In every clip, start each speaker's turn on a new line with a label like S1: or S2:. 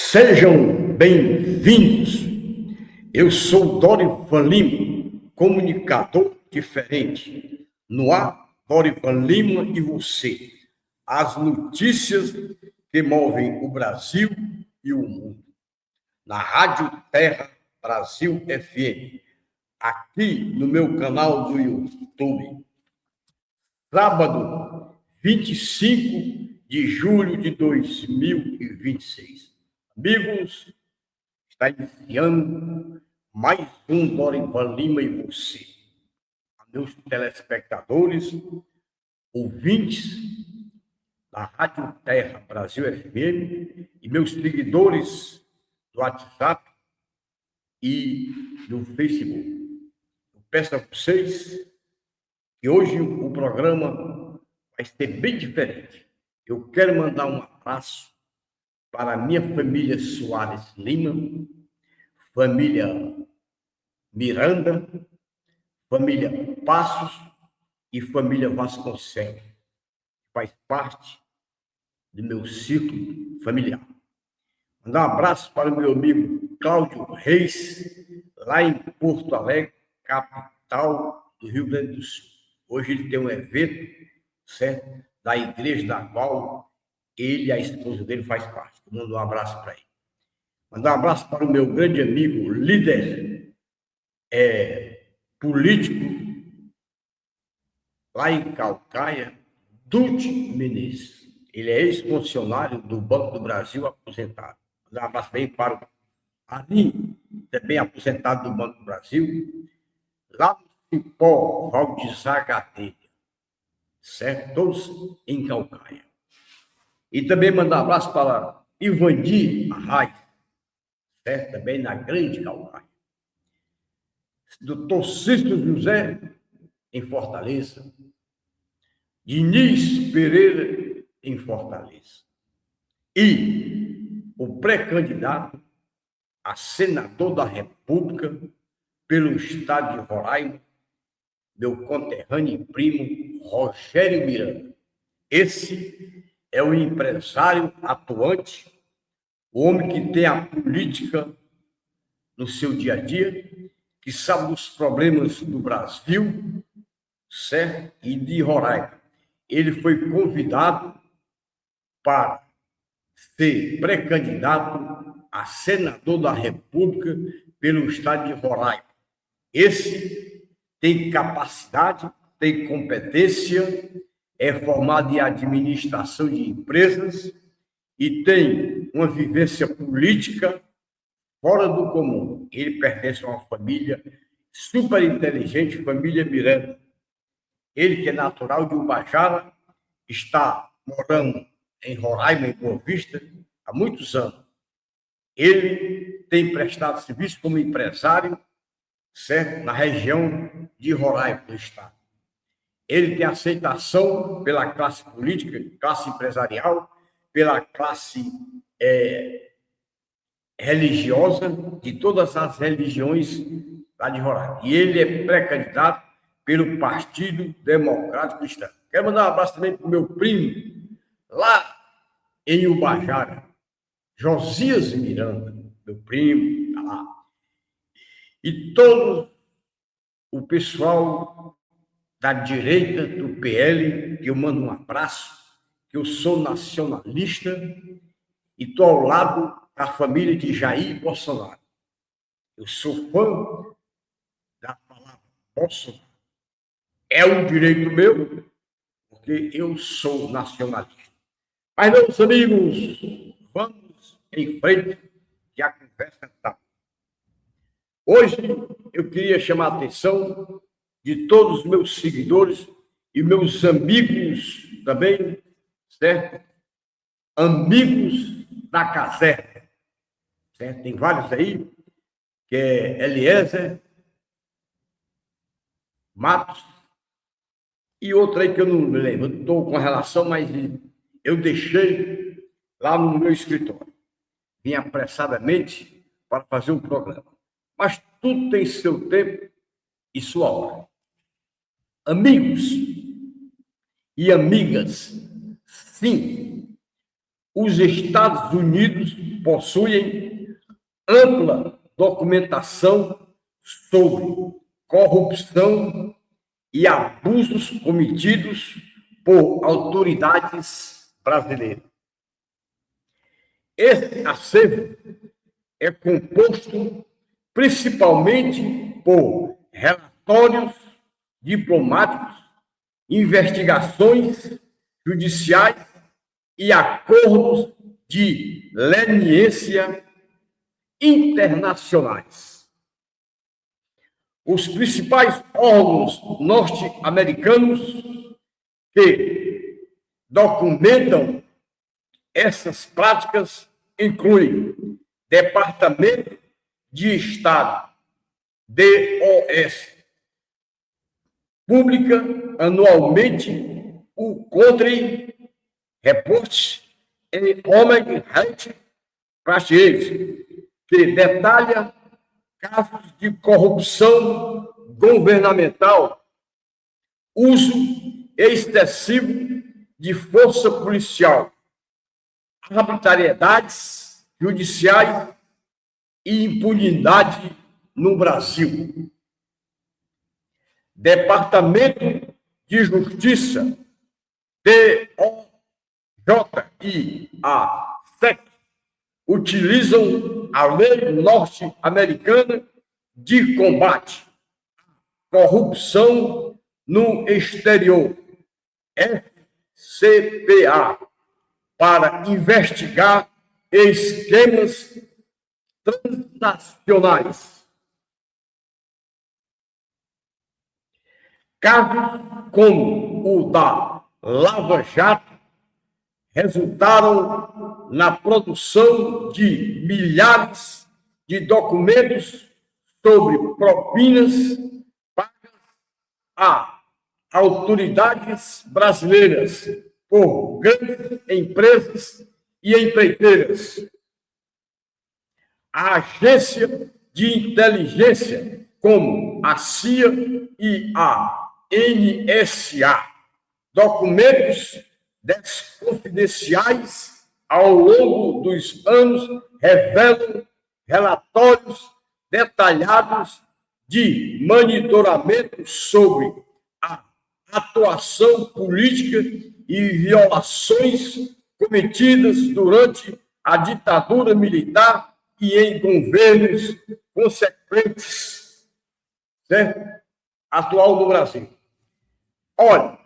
S1: Sejam bem-vindos. Eu sou Dorival Lima, comunicador diferente. No ar, Dorival Lima e você. As notícias que movem o Brasil e o mundo. Na Rádio Terra Brasil FM, aqui no meu canal do YouTube. Sábado, 25 de julho de 2026. Amigos, está iniciando mais um Dorival Lima e você. A meus telespectadores, ouvintes da Rádio Terra Brasil FM e meus seguidores do WhatsApp e do Facebook. Eu peço a vocês que hoje o programa vai ser bem diferente. Eu quero mandar um abraço para a minha família Soares Lima, família Miranda, família Passos e família Vasconcelos, que faz parte do meu ciclo familiar. Mandar um abraço para o meu amigo Cláudio Reis, lá em Porto Alegre, capital do Rio Grande do Sul. Hoje ele tem um evento, certo? Da igreja da qual ele e a esposa dele faz parte. Eu mando um abraço para ele. Mandar um abraço para o meu grande amigo, líder político, lá em Calcaia, Dulce Menezes. Ele é ex-funcionário do Banco do Brasil, aposentado. Mandar um abraço bem para o Aninho, também aposentado do Banco do Brasil, lá no Cipó, Valdizar Gadelha, certo? Todos em Calcaia. E também mandar um abraço para Ivandi Arraes, certo? Também na Grande Calcaia. Doutor Cícero José, em Fortaleza. Diniz Pereira, em Fortaleza. E o pré-candidato a senador da República pelo estado de Roraima, meu conterrâneo e primo, Rogério Miranda. Esse é o empresário atuante, o homem que tem a política no seu dia a dia, que sabe dos problemas do Brasil, certo? E de Roraima. Ele foi convidado para ser pré-candidato a senador da República pelo estado de Roraima. Esse tem capacidade, tem competência, é formado em administração de empresas e tem uma vivência política fora do comum. Ele pertence a uma família super inteligente, família Miranda. Ele, que é natural de Ubajara, está morando em Roraima, em Boa Vista, há muitos anos. Ele tem prestado serviço como empresário, certo? Na região de Roraima, do estado. Ele tem aceitação pela classe política, classe empresarial, pela classe religiosa, de todas as religiões lá de Roraima. E ele é pré-candidato pelo Partido Democrático Cristão. Quero mandar um abraço também para o meu primo, lá em Ubajara, Josias Miranda, meu primo, está lá. E todo o pessoal da direita do PL, que eu mando um abraço, que eu sou nacionalista e estou ao lado da família de Jair Bolsonaro. Eu sou fã da palavra Bolsonaro. É um direito meu, porque eu sou nacionalista. Mas, meus amigos, vamos em frente, que a conversa está. Hoje, eu queria chamar a atenção de todos os meus seguidores e meus amigos também, certo? Amigos da caserna, certo? Tem vários aí, que é Eliezer, Matos, e outro aí que eu não me lembro, eu estou com relação, mas eu deixei lá no meu escritório. Vim apressadamente para fazer um programa. Mas tudo tem seu tempo e sua hora. Amigos e amigas, sim, os Estados Unidos possuem ampla documentação sobre corrupção e abusos cometidos por autoridades brasileiras. Esse acervo é composto principalmente por relatórios diplomáticos, investigações judiciais e acordos de leniência internacionais. Os principais órgãos norte-americanos que documentam essas práticas incluem Departamento de Estado, DOS, publica anualmente o Country Report em Human Rights Practices, que detalha casos de corrupção governamental, uso excessivo de força policial, arbitrariedades judiciais e impunidade no Brasil. Departamento de Justiça, DOJ e a SEC utilizam a lei norte-americana de combate à corrupção no exterior, FCPA, para investigar esquemas transnacionais. Casos como o da Lava Jato resultaram na produção de milhares de documentos sobre propinas pagas a autoridades brasileiras por grandes empresas e empreiteiras. A agência de inteligência, como a CIA e a NSA, documentos desconfidenciais ao longo dos anos revelam relatórios detalhados de monitoramento sobre a atuação política e violações cometidas durante a ditadura militar e em governos consequentes, certo? Atual do Brasil. Olha,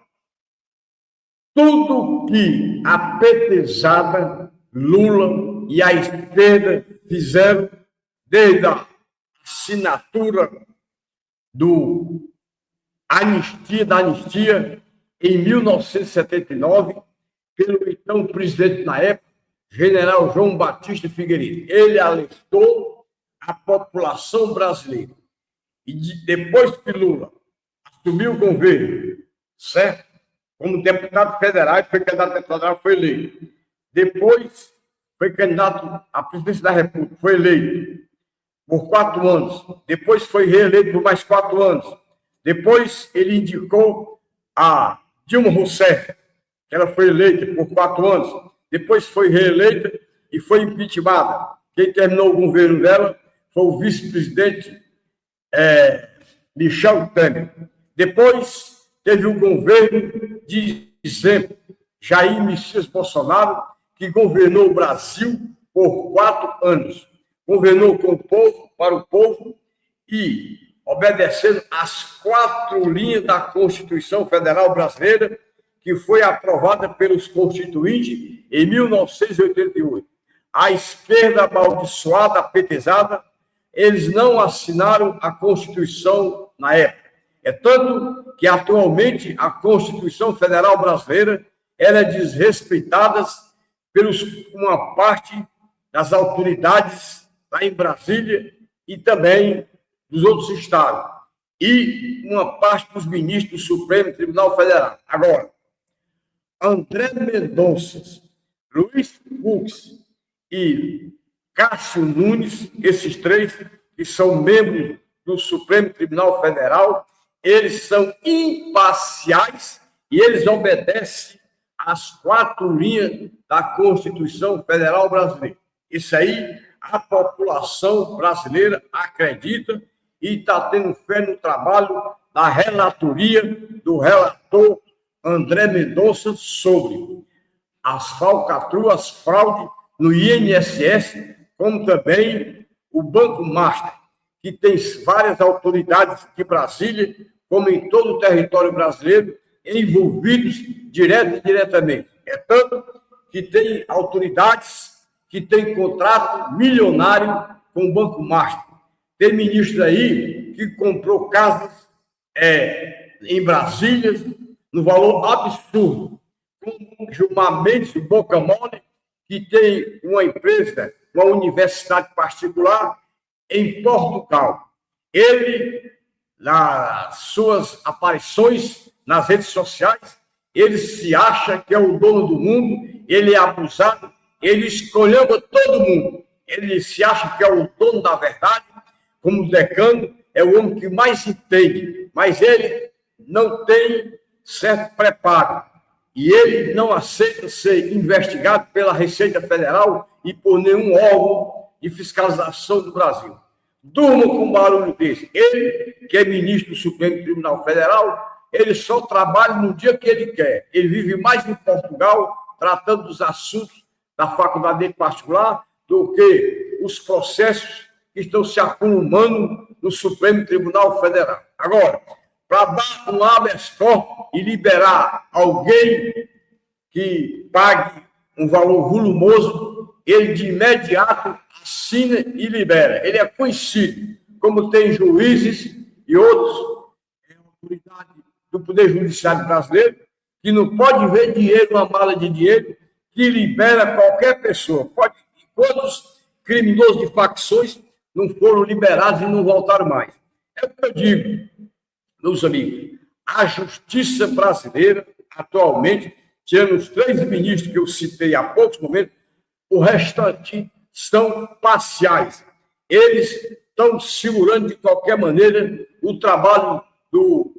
S1: tudo que a petezada, Lula e a esquerda fizeram desde a assinatura da anistia em 1979 pelo então presidente na época, general João Batista Figueiredo. Ele alertou a população brasileira. E depois que Lula assumiu o governo, certo? Como deputado federal, foi candidato a deputado federal, foi eleito. Depois foi candidato à presidência da República, foi eleito por 4 anos. Depois foi reeleito por mais 4 anos. Depois ele indicou a Dilma Rousseff, que ela foi eleita por 4 anos. Depois foi reeleita e foi impeachmentada. Quem terminou o governo dela foi o vice-presidente Michel Temer. Depois teve o governo de dezembro, Jair Messias Bolsonaro, que governou o Brasil por 4 anos. Governou com o povo, para o povo, e obedecendo às 4 linhas da Constituição Federal Brasileira, que foi aprovada pelos constituintes em 1988. A esquerda amaldiçoada, petezada, eles não assinaram a Constituição na época. É tanto que, atualmente, a Constituição Federal Brasileira ela é desrespeitada pelos uma parte das autoridades lá em Brasília e também dos outros estados. E uma parte dos ministros do Supremo Tribunal Federal. Agora, André Mendonça, Luiz Fux e Cássio Nunes, esses 3 que são membros do Supremo Tribunal Federal, eles são imparciais e eles obedecem as 4 linhas da Constituição Federal Brasileira. Isso aí a população brasileira acredita e está tendo fé no trabalho da relatoria do relator André Mendonça sobre as falcatruas, fraude no INSS, como também o Banco Master, que tem várias autoridades de Brasília, como em todo o território brasileiro, envolvidos direto e indiretamente. É tanto que tem autoridades que têm contrato milionário com o Banco Master. Tem ministro aí que comprou casas em Brasília no valor absurdo, como Gilmar Mendes, o Boca Mole, que tem uma empresa, uma universidade particular em Portugal. Ele, nas suas aparições nas redes sociais, ele se acha que é o dono do mundo, ele é abusado, ele escolheu todo mundo. Ele se acha que é o dono da verdade, como o decano, é o homem que mais entende, mas ele não tem certo preparo. E ele não aceita ser investigado pela Receita Federal e por nenhum órgão de fiscalização do Brasil. Durma com um barulho desse. Ele, que é ministro do Supremo Tribunal Federal, ele só trabalha no dia que ele quer. Ele vive mais em Portugal, tratando dos assuntos da faculdade dele particular, do que os processos que estão se acumulando no Supremo Tribunal Federal. Agora, para dar um habeas corpus e liberar alguém que pague um valor volumoso, ele de imediato assina e libera. Ele é conhecido, como tem juízes e outros autoridades do Poder Judiciário brasileiro, que não pode ver dinheiro, uma mala de dinheiro, que libera qualquer pessoa. Quantos criminosos de facções não foram liberados e não voltaram mais? É o que eu digo, meus amigos. A justiça brasileira, atualmente, tirando os 3 ministros que eu citei há poucos momentos, o restante são parciais. Eles estão segurando, de qualquer maneira, o trabalho do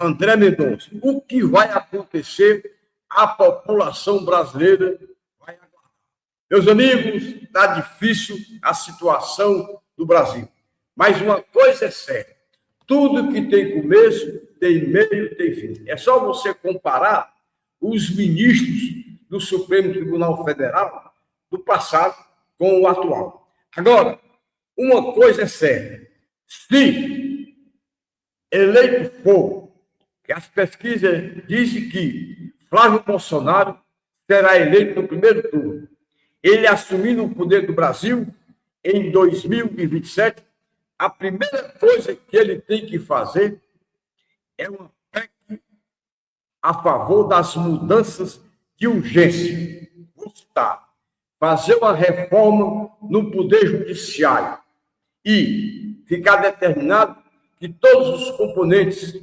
S1: André Mendonça. O que vai acontecer, a população brasileira vai aguardar. Meus amigos, está difícil a situação do Brasil. Mas uma coisa é certa, tudo que tem começo, tem meio, tem fim. É só você comparar os ministros do Supremo Tribunal Federal do passado com o atual. Agora, uma coisa é certa, se eleito for, que as pesquisas dizem que Flávio Bolsonaro será eleito no primeiro turno, ele assumindo o poder do Brasil em 2027, a primeira coisa que ele tem que fazer é uma PEC a favor das mudanças de urgência. Vou citar: fazer uma reforma no Poder Judiciário e ficar determinado que todos os componentes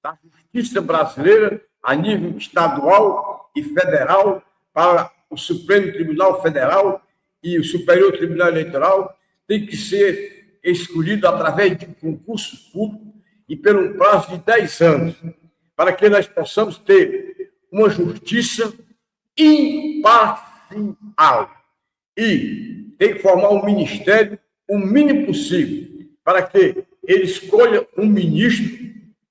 S1: da justiça brasileira, a nível estadual e federal, para o Supremo Tribunal Federal e o Superior Tribunal Eleitoral, tem que ser escolhido através de concurso público e por um prazo de 10 anos, para que nós possamos ter uma justiça imparcial. E tem que formar um ministério o mínimo possível, para que ele escolha um ministro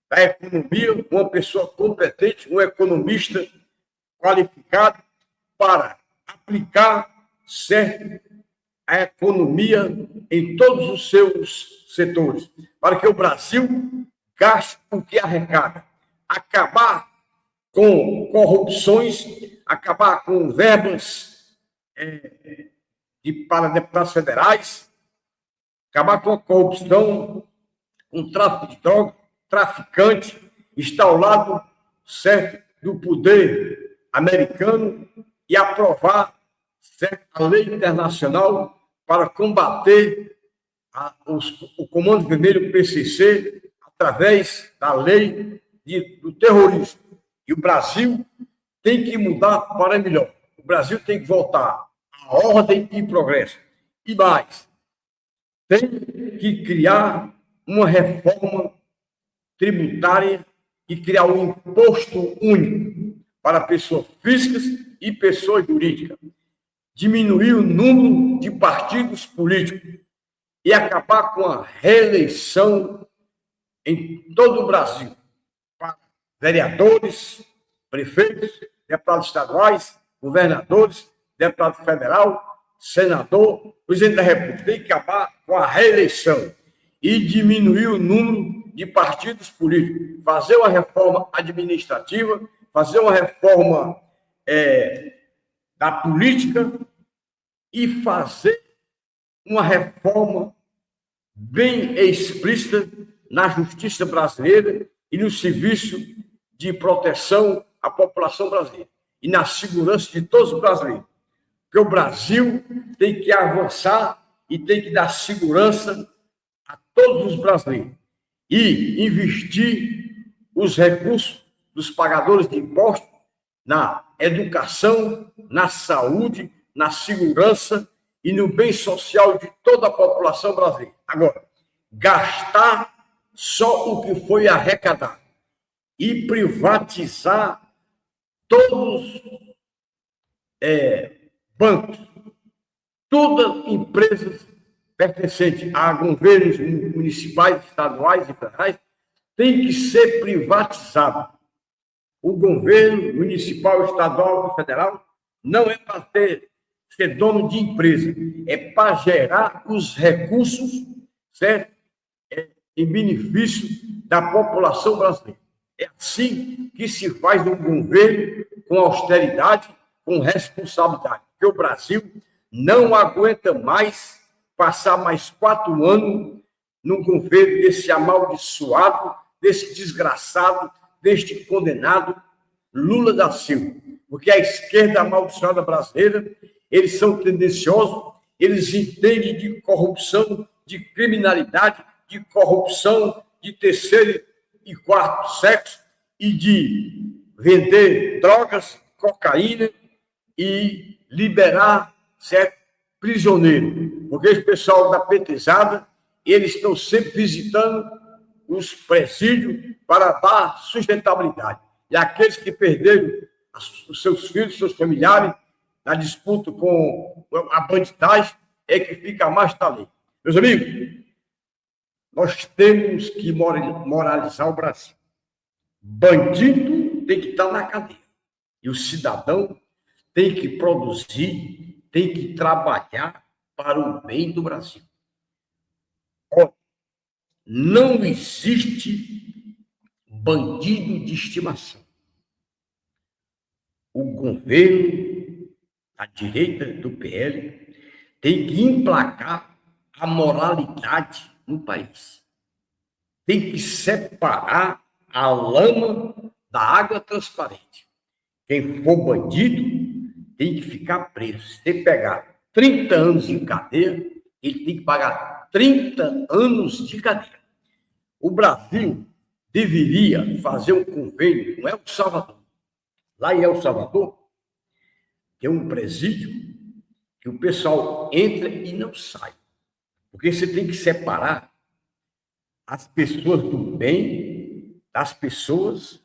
S1: da economia, uma pessoa competente, um economista qualificado, para aplicar certo a economia em todos os seus setores, para que o Brasil gaste o que arrecada, acabar com corrupções, acabar com verbas para deputados federais, acabar com a corrupção, com o tráfico de drogas, traficante, está ao lado certo do poder americano e aprovar certo, a lei internacional para combater o Comando Vermelho PCC através da lei do terrorismo. E o Brasil tem que mudar para melhor. O Brasil tem que voltar à ordem e progresso. E mais, tem que criar uma reforma tributária e criar um imposto único para pessoas físicas e pessoas jurídicas, diminuir o número de partidos políticos e acabar com a reeleição em todo o Brasil, para vereadores, prefeitos, deputados estaduais, governadores, deputado federal, senador, presidente da República. Tem que acabar com a reeleição e diminuir o número de partidos políticos, fazer uma reforma administrativa, fazer uma reforma da política e fazer uma reforma bem explícita na justiça brasileira e no serviço de proteção à população brasileira e na segurança de todos os brasileiros. Porque o Brasil tem que avançar e tem que dar segurança a todos os brasileiros e investir os recursos dos pagadores de impostos na educação, na saúde, na segurança e no bem social de toda a população brasileira. Agora, gastar só o que foi arrecadado e privatizar todos bancos, todas empresas pertencentes a governos municipais, estaduais e federais, tem que ser privatizado. O governo municipal, estadual e federal não é para ser dono de empresa, é para gerar os recursos, certo? Em benefício da população brasileira. É assim que se faz um governo com austeridade, com responsabilidade. Porque o Brasil não aguenta mais passar mais 4 anos no governo desse amaldiçoado, desse desgraçado, deste condenado Lula da Silva. Porque a esquerda amaldiçoada brasileira, eles são tendenciosos, eles entendem de corrupção, de criminalidade, de corrupção, de terceiro e quarto sexo e de vender drogas, cocaína e liberar certo prisioneiro. Porque esse pessoal da petezada, eles estão sempre visitando os presídios para dar sustentabilidade. E aqueles que perderam os seus filhos, seus familiares, na disputa com a bandidagem, é que fica mais talento. Meus amigos, nós temos que moralizar o Brasil. Bandido tem que estar na cadeia. E o cidadão tem que produzir, tem que trabalhar para o bem do Brasil. Não existe bandido de estimação. O governo, a direita do PL, tem que emplacar a moralidade no país. Tem que separar a lama da água transparente. Quem for bandido tem que ficar preso. Se pegar 30 anos em cadeia, ele tem que pagar 30 anos de cadeia. O Brasil deveria fazer um convênio com El Salvador. Lá em El Salvador, tem um presídio que o pessoal entra e não sai. Porque você tem que separar as pessoas do bem das pessoas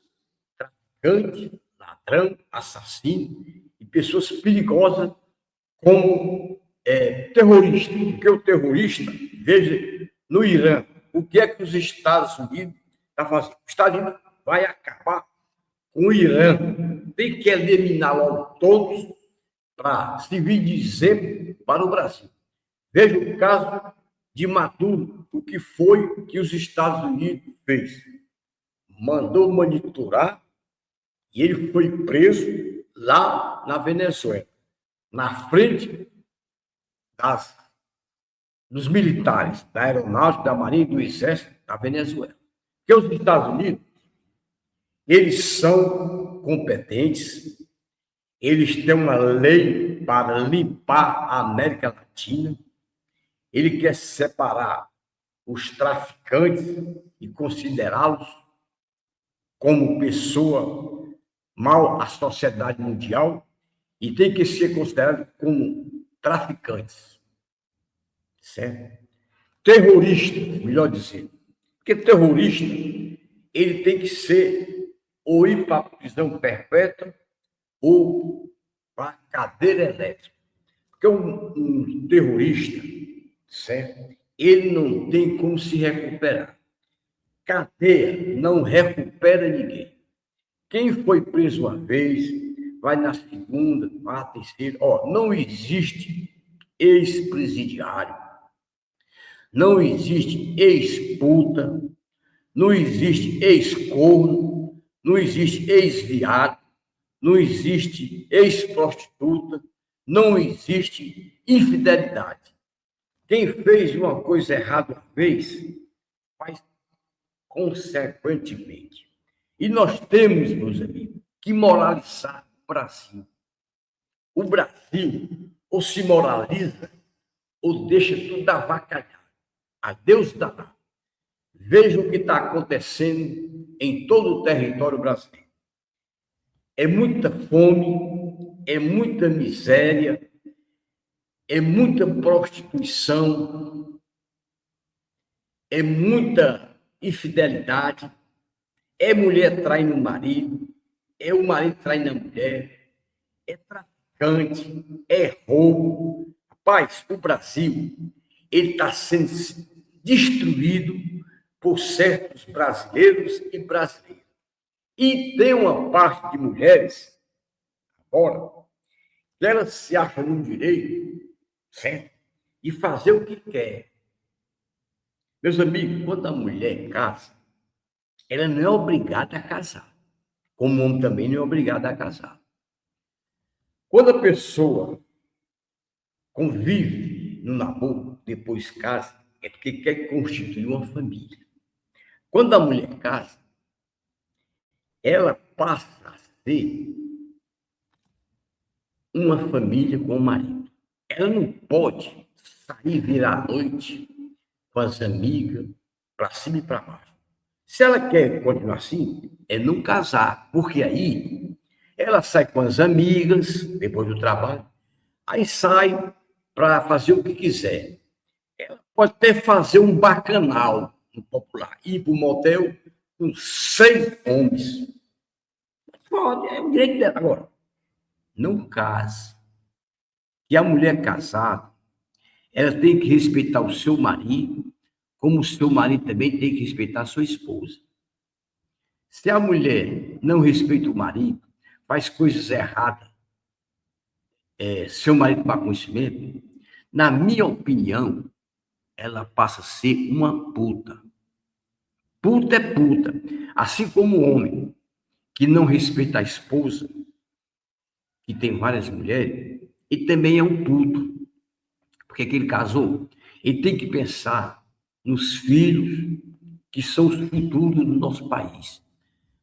S1: traficantes, ladrão, assassino e pessoas perigosas como terrorista. Porque o terrorista, veja, no Irã, o que é que os Estados Unidos estão fazendo? Os Estados Unidos vai acabar com o Irã. Tem que eliminar logo todos para servir de exemplo para o Brasil. Veja o caso de Maduro, o que foi que os Estados Unidos fez. Mandou monitorar e ele foi preso lá na Venezuela, na frente dos militares, da aeronáutica, da marinha e do exército da Venezuela. Porque os Estados Unidos, eles são competentes, eles têm uma lei para limpar a América Latina, ele quer separar os traficantes e considerá-los como pessoa mal à sociedade mundial e tem que ser considerado como traficantes. Certo? Terrorista, melhor dizer. Porque terrorista, ele tem que ser ou ir para a prisão perpétua ou para cadeira elétrica. Porque um terrorista, certo? Ele não tem como se recuperar. Cadeia não recupera ninguém. Quem foi preso uma vez, vai na segunda, quarta, terceira. Não existe ex-presidiário, não existe ex-puta, não existe ex-corno, não existe ex-viado, não existe ex-prostituta, não existe infidelidade. Quem fez uma coisa errada uma vez, faz consequentemente. E nós temos, meus amigos, que moralizar o Brasil. O Brasil ou se moraliza ou deixa tudo avacalhado. A Deus dará. Veja o que está acontecendo em todo o território brasileiro. É muita fome, é muita miséria, é muita prostituição, é muita infidelidade, é mulher traindo o marido, é o marido traindo a mulher, é traficante, é roubo. Rapaz, o Brasil, ele está sendo destruído por certos brasileiros e brasileiras. E tem uma parte de mulheres, agora, que elas se acham no direito, certo? De fazer o que quer. Meus amigos, quando a mulher casa, ela não é obrigada a casar. Como o homem também não é obrigado a casar. Quando a pessoa convive no namoro, depois casa, é porque quer constituir uma família. Quando a mulher casa, ela passa a ser uma família com o marido. Ela não pode sair virar à noite com as amigas, para cima e para baixo. Se ela quer continuar assim, é não casar, porque aí ela sai com as amigas, depois do trabalho, aí sai para fazer o que quiser. Ela pode até fazer um bacanal, no popular, ir para o motel com 100 homens. Pode, é o direito dela. Agora, não case. E a mulher casada, ela tem que respeitar o seu marido, como o seu marido também tem que respeitar a sua esposa. Se a mulher não respeita o marido, faz coisas erradas, seu marido tomar conhecimento, na minha opinião, ela passa a ser uma puta. Puta é puta. Assim como o homem que não respeita a esposa, que tem várias mulheres, ele também é um puto. Porque que ele casou, ele tem que pensar nos filhos que são os futuros do nosso país.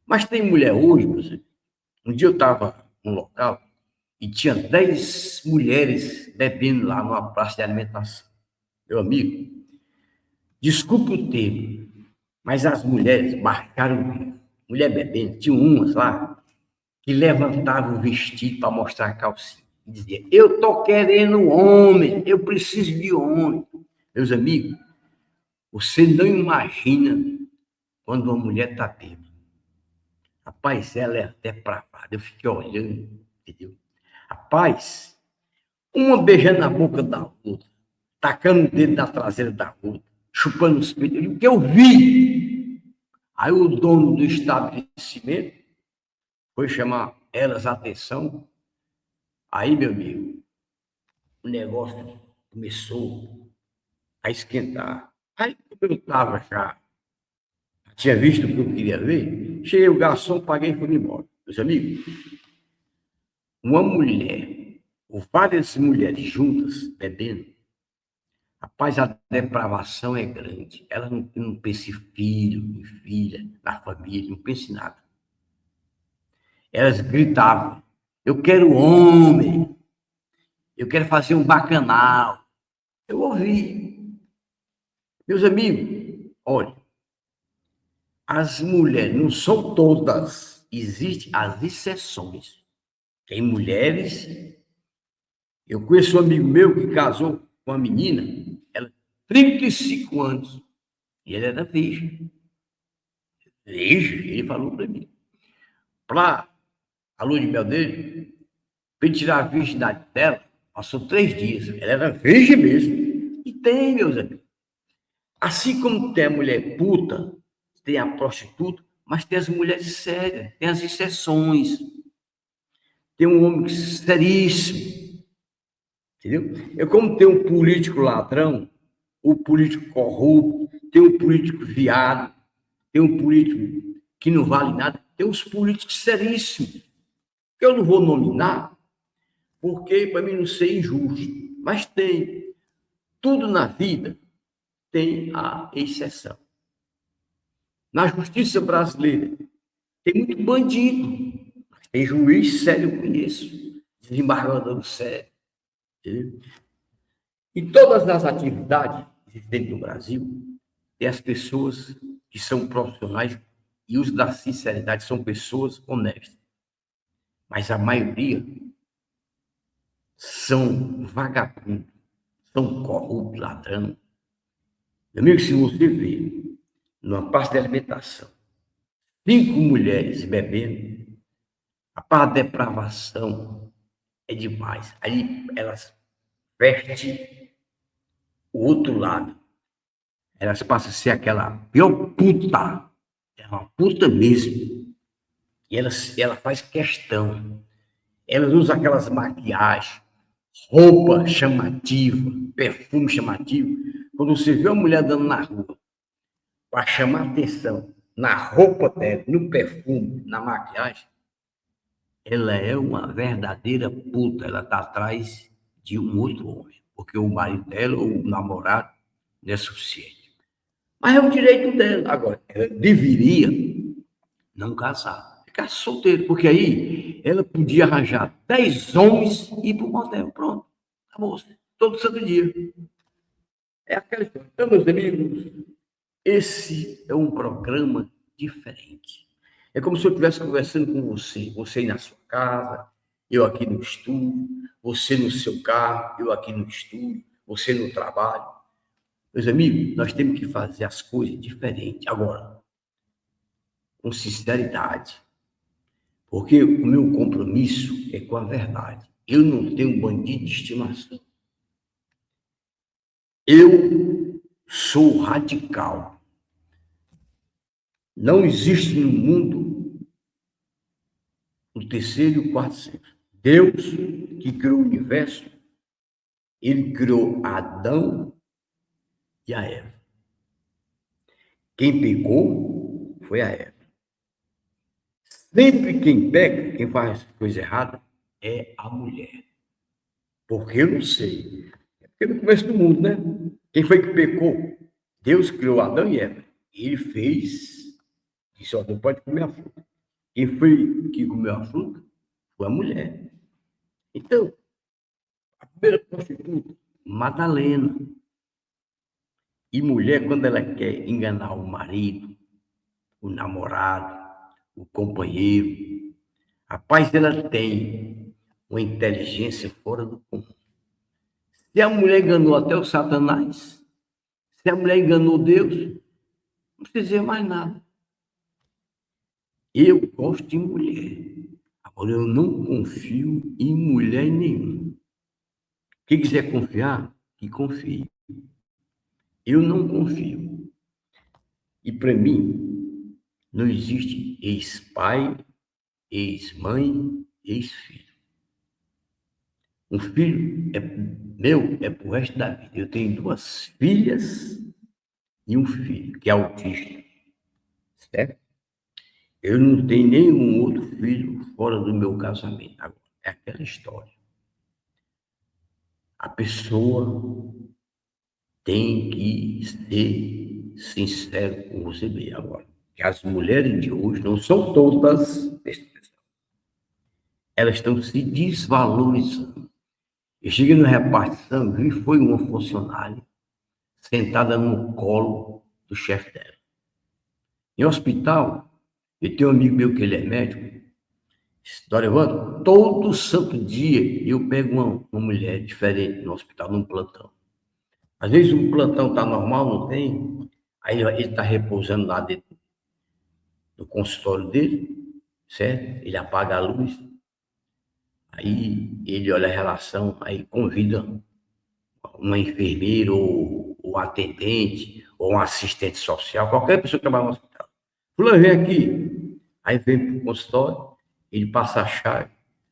S1: Mas tem mulher hoje, por exemplo. Um dia eu estava num local e tinha 10 mulheres bebendo lá numa praça de alimentação. Meu amigo, desculpe o termo, mas as mulheres marcaram o bico. Mulher bebendo, tinha umas lá que levantavam o vestido para mostrar a calcinha. E dizia, eu tô querendo homem, eu preciso de homem. Meus amigos, você não imagina quando uma mulher está bêbada. Rapaz, ela é até pravada. Eu fiquei olhando, entendeu? Rapaz, uma beijando na boca da outra, tacando o dedo na traseira da outra, chupando os peitos. O que eu vi? Aí o dono do estabelecimento foi chamar elas a atenção. Aí, meu amigo, o negócio começou a esquentar. Aí, eu estava já, tinha visto o que eu queria ver, cheguei o garçom, paguei e fui embora. Meus amigos, uma mulher, ou várias mulheres juntas, bebendo, rapaz, a depravação é grande. Ela não pensa em filho, em filha, na família, não pensa em nada. Elas gritavam, eu quero homem, eu quero fazer um bacanal. Eu ouvi. Meus amigos, olha, as mulheres, não são todas, existem as exceções. Tem mulheres, eu conheço um amigo meu que casou com uma menina, ela 35 anos, e ele era virgem. Virgem, ele falou para mim. Para a lua de mel dele, para ele tirar a virgindade dela, passou 3 dias. Ela era virgem mesmo. E tem, meus amigos. Assim como tem a mulher puta, tem a prostituta, mas tem as mulheres sérias, tem as exceções. Tem um homem seríssimo, entendeu? É como tem um político ladrão, o político corrupto, tem um político viado, tem um político que não vale nada, tem uns políticos seríssimos, que eu não vou nominar, porque para mim não ser injusto, mas tem. Tudo na vida tem a exceção. Na justiça brasileira, tem muito bandido, tem juiz sério, eu conheço, desembargador sério. Entendeu? Em todas as atividades existentes no Brasil, tem as pessoas que são profissionais e os da sinceridade são pessoas honestas. Mas a maioria são vagabundos, são corruptos, ladrão. Meu amigo, se você vê numa parte de alimentação, 5 mulheres bebendo, a parte de depravação é demais. Aí elas vestem o outro lado. Elas passam a ser aquela pior puta. É uma puta mesmo. E ela faz questão. Elas usam aquelas maquiagens, roupa chamativa, perfume chamativo. Quando você vê uma mulher andando na rua, para chamar atenção, na roupa dela, no perfume, na maquiagem, ela é uma verdadeira puta. Ela está atrás de um outro homem, porque o marido dela ou o namorado não é suficiente. Mas é o direito dela. Agora, ela deveria não casar, ficar solteira, porque aí ela podia arranjar 10 homens e ir para o motel. Pronto, acabou. Todo santo dia. É aquela história. Então, meus amigos, esse é um programa diferente. É como se eu estivesse conversando com você, você aí na sua casa, eu aqui no estúdio, você no seu carro, eu aqui no estúdio, você no trabalho. Meus amigos, nós temos que fazer as coisas diferentes. Agora, com sinceridade, porque o meu compromisso é com a verdade. Eu não tenho bandido de estimação. Eu sou radical. Não existe no mundo o terceiro e o quarto sexo. Deus, que criou o universo, ele criou Adão e a Eva. Quem pecou foi a Eva. Sempre quem peca, quem faz coisa errada, é a mulher. Porque eu não sei. É porque no começo do mundo, né? Quem foi que pecou? Deus criou Adão e Eva. Ele fez, disse, ó, não pode comer a fruta. Quem foi que comeu a fruta? Foi a mulher. Então, a primeira prostituta, Madalena. E mulher, quando ela quer enganar o marido, o namorado, o companheiro, rapaz, ela tem uma inteligência fora do comum. Se a mulher enganou até o Satanás, se a mulher enganou Deus, não precisa dizer mais nada. Eu gosto de mulher. Agora, eu não confio em mulher nenhuma. Quem quiser confiar, que confie. Eu não confio. E para mim, não existe ex-pai, ex-mãe, ex-filho. Um filho é meu, é pro resto da vida. Eu tenho 2 filhas e um filho, que é autista. Certo? Eu não tenho nenhum outro filho fora do meu casamento. Agora, é aquela história. A pessoa tem que ser sincero com você mesmo. Agora, que as mulheres de hoje não são todas, elas estão se desvalorizando. Eu cheguei no repartição e foi uma funcionária sentada no colo do chefe dela. Em hospital, eu tenho um amigo meu que ele é médico, Dorival, todo santo dia eu pego uma mulher diferente no hospital, num plantão. Às vezes o plantão está normal, não tem, aí ele está repousando lá dentro do consultório dele, certo? Ele apaga a luz, aí ele olha a relação, aí convida uma enfermeira ou atendente ou um assistente social, qualquer pessoa que trabalha no hospital. Fulano, vem aqui. Aí vem para o consultório, ele passa a chave,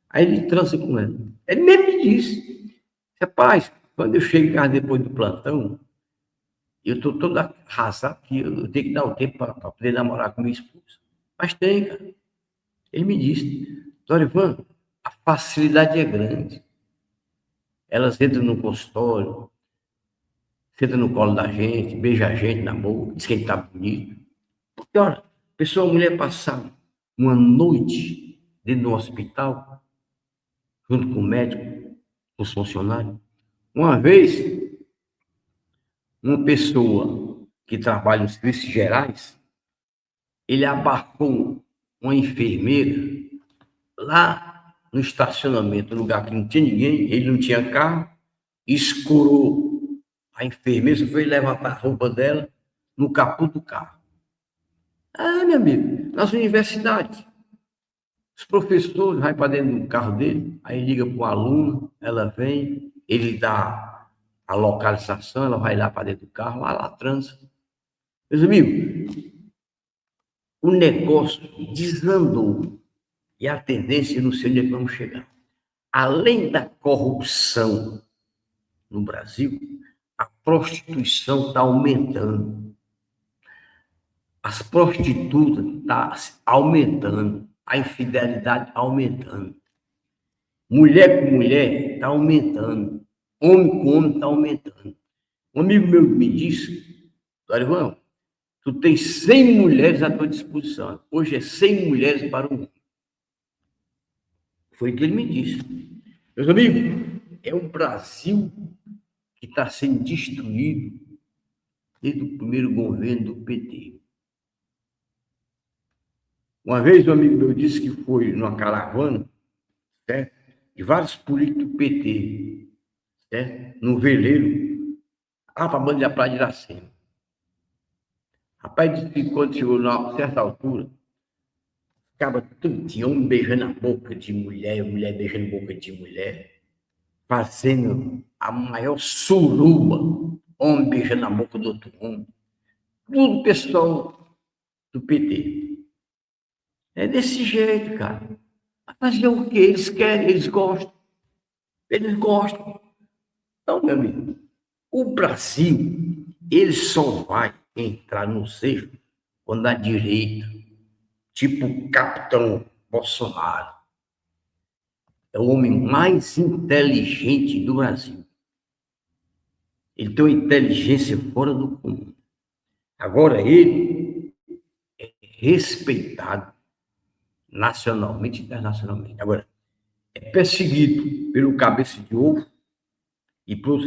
S1: aí ele transa com ela. Ele mesmo me disse, rapaz, quando eu chego em casa depois do plantão, eu estou todo arrasado que eu tenho que dar o tempo para poder namorar com minha esposa. Mas tem, cara. Ele me disse, Dorivan, a facilidade é grande. Elas entram no consultório, senta no colo da gente, beija a gente na boca, diz que a gente tá bonito. Porque, olha, pessoa, mulher passar uma noite dentro do hospital, junto com o médico, com os funcionários. Uma vez, uma pessoa que trabalha nos serviços gerais, ele abarcou uma enfermeira lá no estacionamento, no lugar que não tinha ninguém, ele não tinha carro, escurou a enfermeira, foi levantar a roupa dela no capô do carro. Ah, meu amigo, nas universidades, os professores vão para dentro do carro dele, aí liga para o aluno, ela vem, ele dá a localização, ela vai lá para dentro do carro, lá transa. Meus amigos, o negócio desandou e a tendência, não sei onde é que vamos chegar. Além da corrupção no Brasil, a prostituição está aumentando. As prostitutas estão aumentando, a infidelidade aumentando. Mulher com mulher está aumentando. Homem com homem está aumentando. Um amigo meu me disse, Dorival, tu tens 100 mulheres à tua disposição. Hoje é 100 mulheres para um homem. Foi o que ele me disse. Meus amigos, é um Brasil que está sendo destruído desde o primeiro governo do PT. Uma vez um amigo meu disse que foi numa caravana, certo? De vários políticos do PT, certo? No veleiro, lá para a banda da Praia de Iracema. Rapaz, disse que quando chegou a certa altura, ficava tudo, tinha um beijando a boca de mulher, mulher beijando a boca de mulher, fazendo a maior suruba, homem beijando a boca do outro homem. Tudo pessoal do PT. É desse jeito, cara. Vai fazer o que eles querem, eles gostam. Eles gostam. Então, meu amigo, o Brasil, ele só vai entrar no sejo quando a direita, tipo o capitão Bolsonaro, é o homem mais inteligente do Brasil. Ele tem uma inteligência fora do comum. Agora, ele é respeitado nacionalmente e internacionalmente. Agora, é perseguido pelo cabeça de ovo e pelos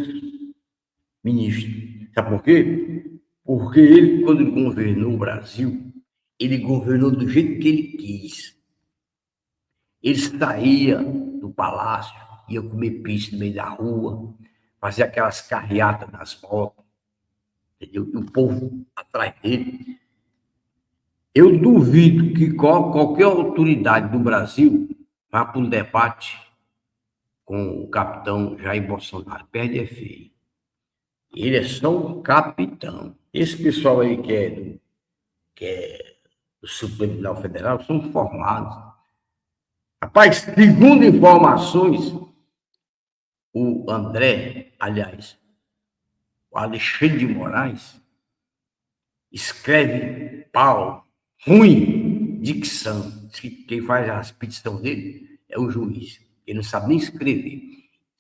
S1: ministros. Sabe por quê? Porque ele, quando ele governou o Brasil, ele governou do jeito que ele quis. Ele saía do palácio, ia comer pizza no meio da rua, fazia aquelas carreatas nas motos, entendeu? E o povo atrás dele. Eu duvido que qualquer autoridade do Brasil vá para um debate com o capitão Jair Bolsonaro. Perde é feio. Ele é só um capitão. Esse pessoal aí que é do Supremo Tribunal Federal são formados. Rapaz, segundo informações, o André, aliás, o Alexandre de Moraes, escreve pau, ruim, dicção. Quem faz as petições dele é o juiz. Ele não sabe nem escrever.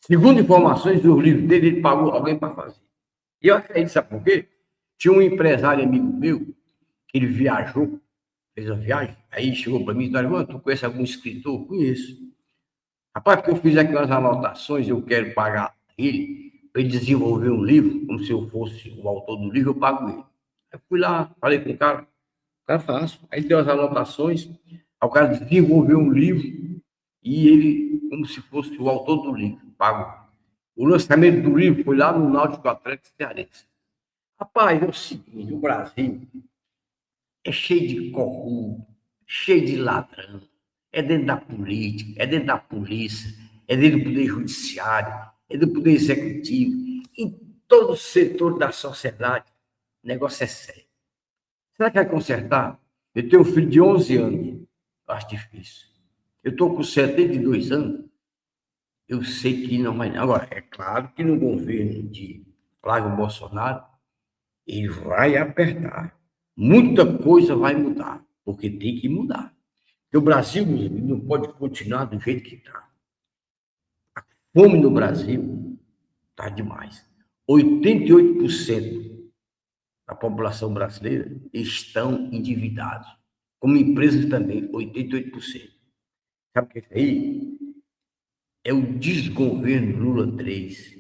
S1: Segundo informações do livro dele, ele pagou alguém para fazer. E eu acredito, sabe por quê? Tinha um empresário amigo meu, que ele viajou, fez uma viagem, aí chegou para mim e disse, tu conhece algum escritor? Conheço. Rapaz, porque eu fiz aqui umas anotações, eu quero pagar ele, para ele desenvolver um livro, como se eu fosse o autor do livro, eu pago ele. Aí fui lá, falei com o cara fácil. Aí deu as anotações, aí o cara desenvolveu um livro, e ele, como se fosse o autor do livro, pago. O lançamento do livro foi lá no Náutico Atlético Cearense. Rapaz, é o seguinte, o Brasil é cheio de corrupto, cheio de ladrão, é dentro da política, é dentro da polícia, é dentro do poder judiciário, é do poder executivo, em todo o setor da sociedade. O negócio é sério. Será que vai consertar? Eu tenho um filho de 11 anos, eu acho difícil. Eu estou com 72 anos, eu sei que não vai. Agora, é claro que no governo de Flávio Bolsonaro, ele vai apertar. Muita coisa vai mudar, porque tem que mudar. Porque o Brasil, meus amigos, não pode continuar do jeito que está. A fome no Brasil está demais. 88% da população brasileira estão endividados. Como empresas também, 88%. Sabe o que é isso aí? É o desgoverno Lula 3.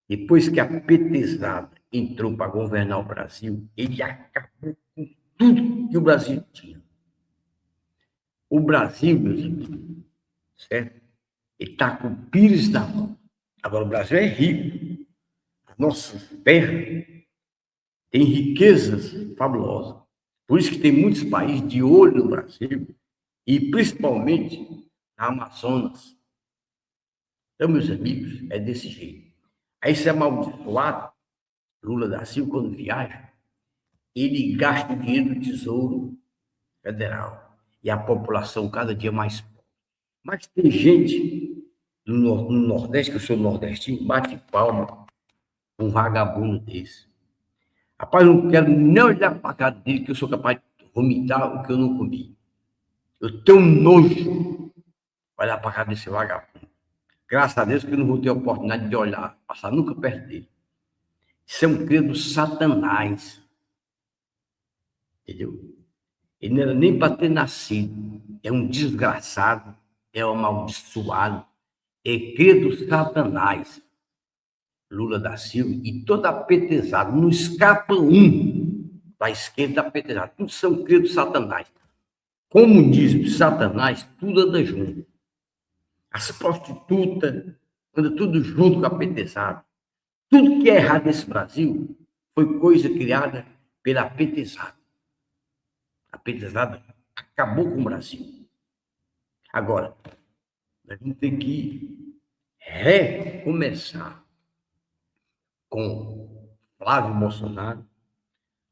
S1: Depois que a petezada entrou para governar o Brasil, ele acabou com tudo que o Brasil tinha. O Brasil, meus amigos, certo? Ele está com o pires na mão. Agora, o Brasil é rico. As nossas terras têm riquezas fabulosas. Por isso que tem muitos países de olho no Brasil, e principalmente na Amazonas. Então, meus amigos, é desse jeito. Aí, esse amaldiçoado, Lula da Silva, quando viaja, ele gasta o dinheiro do Tesouro Federal. E a população cada dia mais pobre. Mas tem gente no Nordeste, que eu sou nordestino, bate palma um vagabundo desse. Rapaz, eu não quero nem olhar para a cara dele, que eu sou capaz de vomitar o que eu não comi. Eu tenho nojo de olhar para a cara desse vagabundo. Graças a Deus que eu não vou ter a oportunidade de olhar, passar nunca perto dele. Isso é um criado do Satanás. Entendeu? Ele não era nem para ter nascido. É um desgraçado, é um amaldiçoado, é criado do Satanás. Lula da Silva e toda a petezada. Não escapa um da esquerda da petezada. Tudo são criados do Satanás. Comunismo, Satanás, tudo anda junto. As prostitutas, anda tudo junto com a petezada. Tudo que é errado nesse Brasil foi coisa criada pela petezada. A petezada acabou com o Brasil. Agora, nós vamos ter que recomeçar com Flávio Bolsonaro.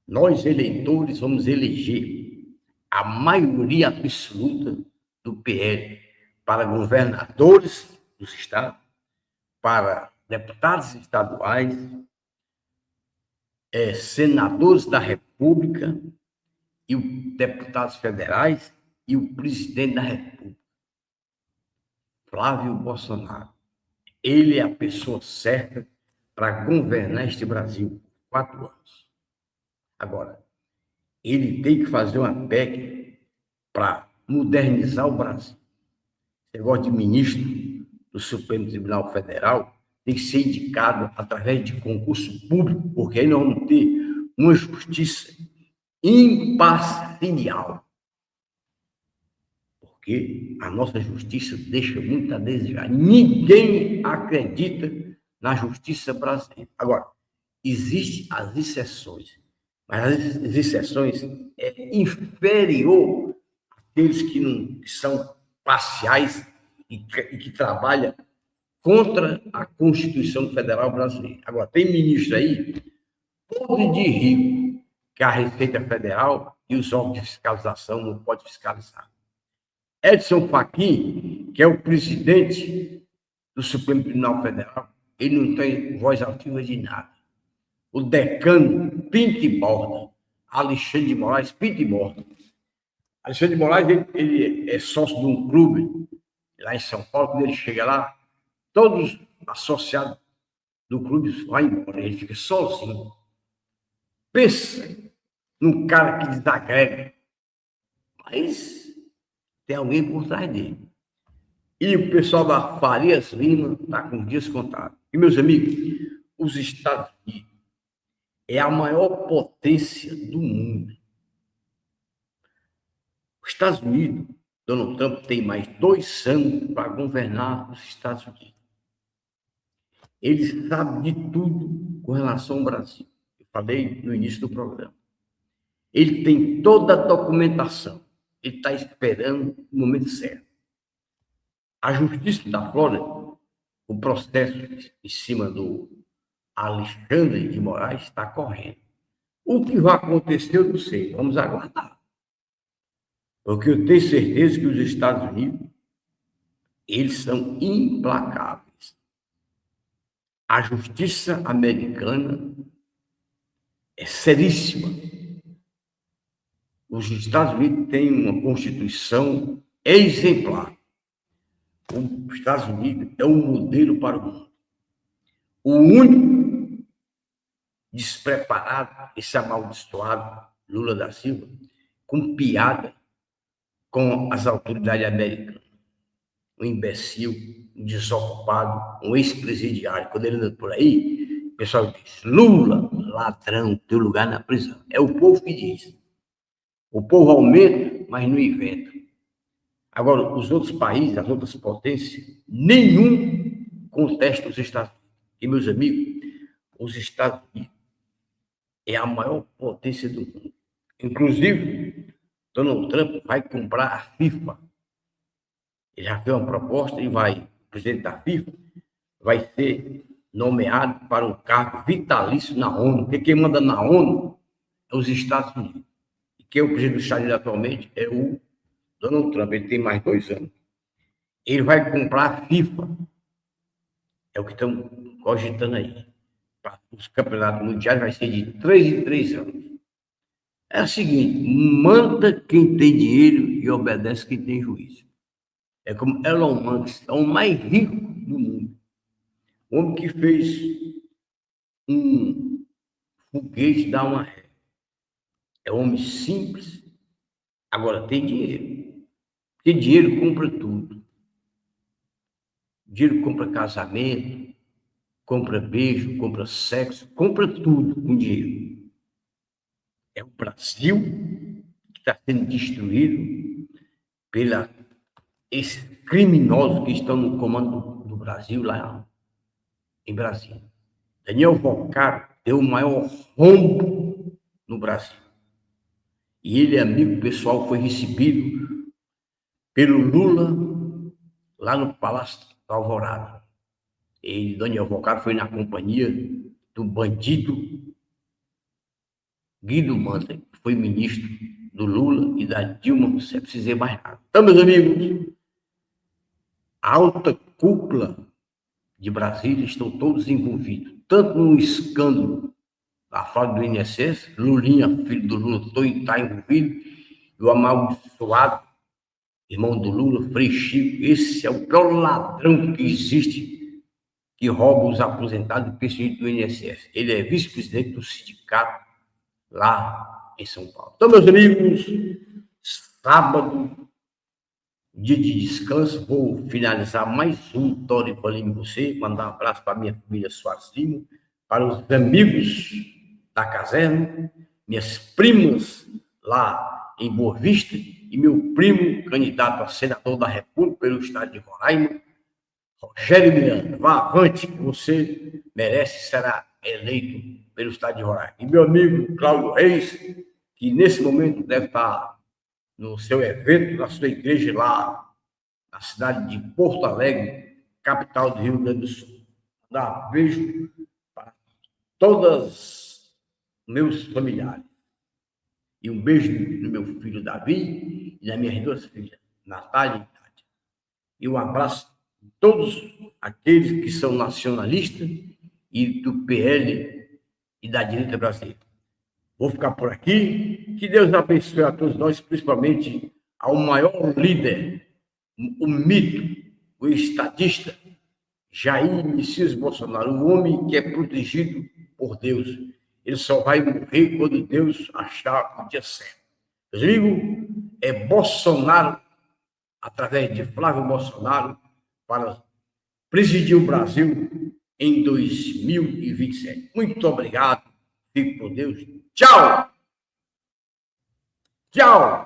S1: Nós, eleitores, vamos eleger a maioria absoluta do PL para governadores dos estados, para deputados estaduais, senadores da República, e os deputados federais e o presidente da República. Flávio Bolsonaro. Ele é a pessoa certa para governar este Brasil por 4 anos. Agora, ele tem que fazer uma PEC para modernizar o Brasil. Esse negócio de ministro do Supremo Tribunal Federal tem que ser indicado através de concurso público, porque aí nós vamos ter uma justiça imparcial. Porque a nossa justiça deixa muito a desejar. Ninguém acredita na justiça brasileira. Agora, existem as exceções, mas as exceções é inferior àqueles que são parciais e que trabalham contra a Constituição Federal Brasileira. Agora, tem ministro aí, podre de rico, que a Receita Federal e os órgãos de fiscalização não podem fiscalizar. Edson Fachin, que é o presidente do Supremo Tribunal Federal, ele não tem voz ativa de nada. O decano pinta e borda, Alexandre de Moraes pinta e borda. Alexandre de Moraes, ele é sócio de um clube lá em São Paulo. Quando ele chega lá, todos associados do clube vão embora, ele fica sozinho. Pensa num cara que desagrega, mas tem alguém por trás dele. E o pessoal da Farias Lima está com dias contados. E, meus amigos, os Estados Unidos é a maior potência do mundo. Os Estados Unidos, Donald Trump tem mais 2 anos para governar os Estados Unidos. Ele sabe de tudo com relação ao Brasil. Eu falei no início do programa. Ele tem toda a documentação. Ele está esperando o momento certo. A Justiça da Flórida, o processo em cima do Alexandre de Moraes está correndo. O que vai acontecer, eu não sei. Vamos aguardar. Porque eu tenho certeza que os Estados Unidos, eles são implacáveis. A justiça americana é seríssima. Os Estados Unidos têm uma Constituição exemplar. Os Estados Unidos é um modelo para o mundo. O único despreparado, esse amaldiçoado Lula da Silva, com piada com as autoridades americanas. Um imbecil, um desocupado, um ex-presidiário. Quando ele anda por aí, o pessoal diz: Lula, ladrão, teu lugar na prisão. É o povo que diz. O povo aumenta, mas não inventa. Agora, os outros países, as outras potências, nenhum contesta os Estados Unidos. E, meus amigos, os Estados Unidos é a maior potência do mundo. Inclusive, Donald Trump vai comprar a FIFA. Ele já fez uma proposta e o presidente da FIFA vai ser nomeado para um cargo vitalício na ONU. Porque quem manda na ONU é os Estados Unidos. E quem é o presidente dos Estados Unidos atualmente é o Donald Trump. Ele tem mais 2 anos. Ele vai comprar a FIFA. É o que estão cogitando aí. Para os campeonatos mundiais vai ser de 3 em 3 anos. É o seguinte: manda quem tem dinheiro e obedece quem tem juízo. É como Elon Musk, é o mais rico do mundo. O homem que fez um foguete da uma ré. É um homem simples, agora tem dinheiro. Porque dinheiro compra tudo. Dinheiro compra casamento, compra beijo, compra sexo, compra tudo com dinheiro. É o Brasil que está sendo destruído pela esses criminosos que estão no comando do Brasil, lá em Brasília. Daniel Vocaro deu o maior rombo no Brasil. E ele, amigo pessoal, foi recebido pelo Lula lá no Palácio da Alvorada. Ele, Daniel Vocaro, foi na companhia do bandido Guido Mantega, que foi ministro do Lula e da Dilma, não precisa dizer mais nada. Então, meus amigos, a alta cúpula de Brasília estão todos envolvidos, tanto no escândalo da fraude do INSS, Lulinha, filho do Lula, está envolvido, e o amaldiçoado, irmão do Lula, Frei Chico, esse é o pior ladrão que existe, que rouba os aposentados e pensionistas do INSS. Ele é vice-presidente do sindicato lá em São Paulo. Então, meus amigos, sábado, dia de descanso, vou finalizar mais um Tório falando em você, mandar um abraço para a minha família Soares Lima, para os amigos da caserna, minhas primas lá em Boa Vista e meu primo, candidato a senador da República pelo estado de Roraima, Rogério Miranda. Vá avante, você merece, será eleito pelo estado de Roraima. E meu amigo Cláudio Reis, que nesse momento deve estar no seu evento, na sua igreja lá, na cidade de Porto Alegre, capital do Rio Grande do Sul. Dá um beijo para todos meus familiares. E um beijo no meu filho Davi e nas minhas 2 filhas, Natália e Nádia. E um abraço a todos aqueles que são nacionalistas e do PL e da direita brasileira. Vou ficar por aqui. Que Deus abençoe a todos nós, principalmente ao maior líder, o mito, o estadista, Jair Messias Bolsonaro, um homem que é protegido por Deus. Ele só vai morrer quando Deus achar o dia certo. Meus amigos, é Bolsonaro, através de Flávio Bolsonaro, para presidir o Brasil em 2027. Muito obrigado. Fique com Deus. Tchau! Tchau!